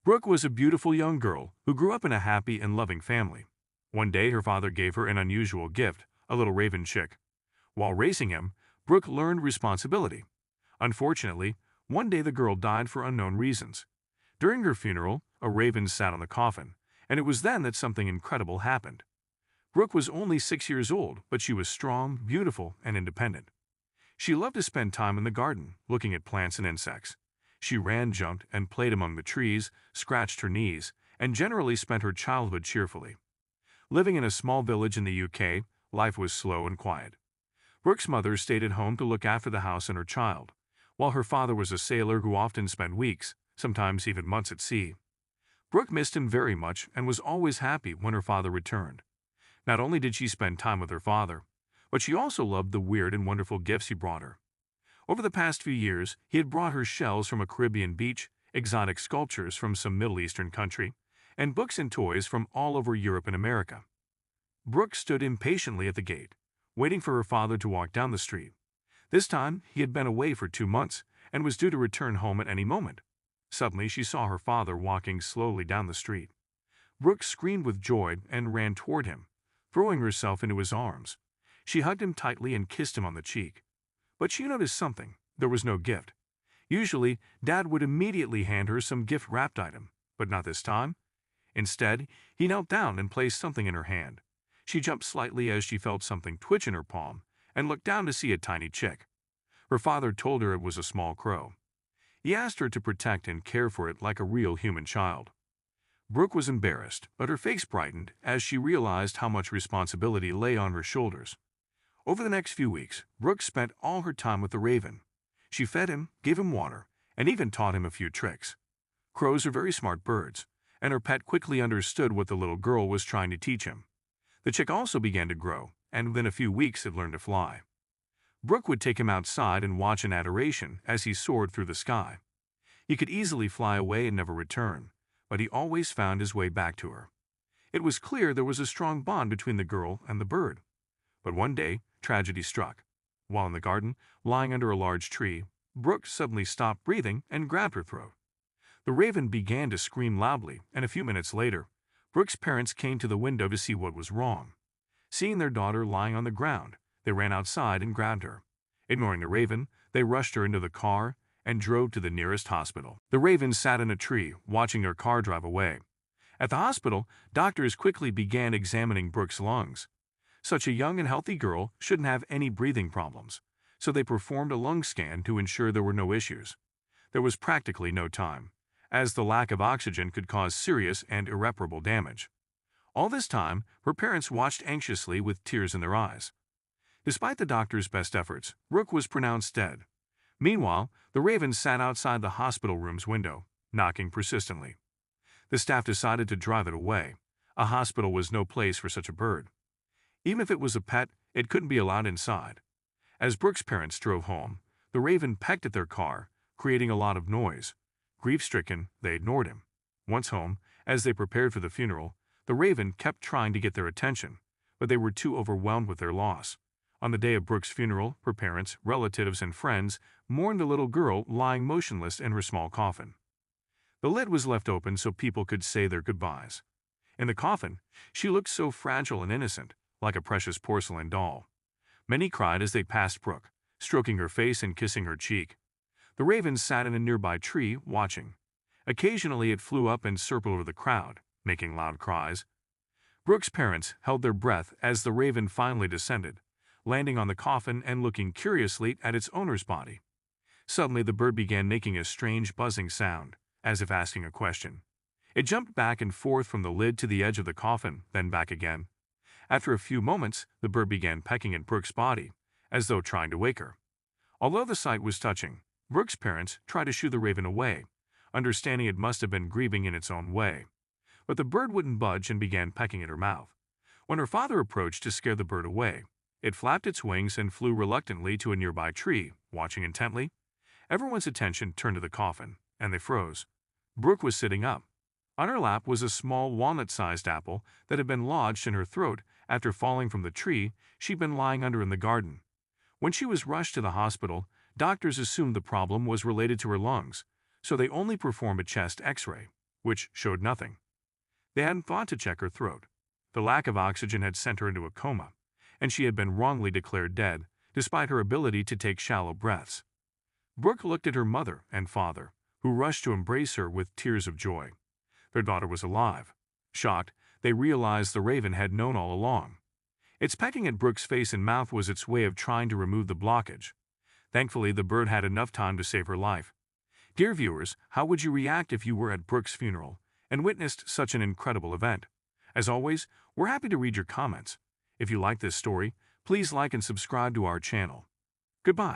Brooke was a beautiful young girl who grew up in a happy and loving family. One day, her father gave her an unusual gift, a little raven chick. While raising him, Brooke learned responsibility. Unfortunately, one day the girl died for unknown reasons. During her funeral, a raven sat on the coffin, and it was then that something incredible happened. Brooke was only 6 years old, but she was strong, beautiful, and independent. She loved to spend time in the garden, looking at plants and insects. She ran, jumped, and played among the trees, scratched her knees, and generally spent her childhood cheerfully. Living in a small village in the UK, life was slow and quiet. Brooke's mother stayed at home to look after the house and her child, while her father was a sailor who often spent weeks, sometimes even months at sea. Brooke missed him very much and was always happy when her father returned. Not only did she spend time with her father, but she also loved the weird and wonderful gifts he brought her. Over the past few years, he had brought her shells from a Caribbean beach, exotic sculptures from some Middle Eastern country, and books and toys from all over Europe and America. Brooke stood impatiently at the gate, waiting for her father to walk down the street. This time, he had been away for 2 months and was due to return home at any moment. Suddenly, she saw her father walking slowly down the street. Brooke screamed with joy and ran toward him, throwing herself into his arms. She hugged him tightly and kissed him on the cheek. But she noticed something. There was no gift. Usually, Dad would immediately hand her some gift-wrapped item, but not this time. Instead, he knelt down and placed something in her hand. She jumped slightly as she felt something twitch in her palm and looked down to see a tiny chick. Her father told her it was a small crow. He asked her to protect and care for it like a real human child. Brooke was embarrassed, but her face brightened as she realized how much responsibility lay on her shoulders. Over the next few weeks, Brooke spent all her time with the raven. She fed him, gave him water, and even taught him a few tricks. Crows are very smart birds, and her pet quickly understood what the little girl was trying to teach him. The chick also began to grow, and within a few weeks had learned to fly. Brooke would take him outside and watch in adoration as he soared through the sky. He could easily fly away and never return, but he always found his way back to her. It was clear there was a strong bond between the girl and the bird. But one day, tragedy struck. While in the garden, lying under a large tree, Brooke suddenly stopped breathing and grabbed her throat. The raven began to scream loudly, and a few minutes later, Brooke's parents came to the window to see what was wrong. Seeing their daughter lying on the ground, they ran outside and grabbed her. Ignoring the raven, they rushed her into the car and drove to the nearest hospital. The raven sat in a tree, watching their car drive away. At the hospital, doctors quickly began examining Brooke's lungs. Such a young and healthy girl shouldn't have any breathing problems, so they performed a lung scan to ensure there were no issues. There was practically no time, as the lack of oxygen could cause serious and irreparable damage. All this time, her parents watched anxiously with tears in their eyes. Despite the doctor's best efforts, Brooke was pronounced dead. Meanwhile, the raven sat outside the hospital room's window, knocking persistently. The staff decided to drive it away. A hospital was no place for such a bird. Even if it was a pet, it couldn't be allowed inside. As Brooke's parents drove home, the raven pecked at their car, creating a lot of noise. Grief-stricken, they ignored him. Once home, as they prepared for the funeral, the raven kept trying to get their attention, but they were too overwhelmed with their loss. On the day of Brooke's funeral, her parents, relatives, and friends mourned the little girl lying motionless in her small coffin. The lid was left open so people could say their goodbyes. In the coffin, she looked so fragile and innocent, like a precious porcelain doll. Many cried as they passed Brooke, stroking her face and kissing her cheek. The raven sat in a nearby tree, watching. Occasionally it flew up and circled over the crowd, making loud cries. Brooke's parents held their breath as the raven finally descended, landing on the coffin and looking curiously at its owner's body. Suddenly the bird began making a strange buzzing sound, as if asking a question. It jumped back and forth from the lid to the edge of the coffin, then back again. After a few moments, the bird began pecking at Brooke's body, as though trying to wake her. Although the sight was touching, Brooke's parents tried to shoo the raven away, understanding it must have been grieving in its own way. But the bird wouldn't budge and began pecking at her mouth. When her father approached to scare the bird away, it flapped its wings and flew reluctantly to a nearby tree, watching intently. Everyone's attention turned to the coffin, and they froze. Brooke was sitting up. On her lap was a small walnut-sized apple that had been lodged in her throat after falling from the tree she'd been lying under in the garden. When she was rushed to the hospital, doctors assumed the problem was related to her lungs, so they only performed a chest X-ray, which showed nothing. They hadn't thought to check her throat. The lack of oxygen had sent her into a coma, and she had been wrongly declared dead, despite her ability to take shallow breaths. Brooke looked at her mother and father, who rushed to embrace her with tears of joy. Their daughter was alive. Shocked, they realized the raven had known all along. Its pecking at Brooke's face and mouth was its way of trying to remove the blockage. Thankfully, the bird had enough time to save her life. Dear viewers, how would you react if you were at Brooke's funeral and witnessed such an incredible event? As always, we're happy to read your comments. If you like this story, please like and subscribe to our channel. Goodbye.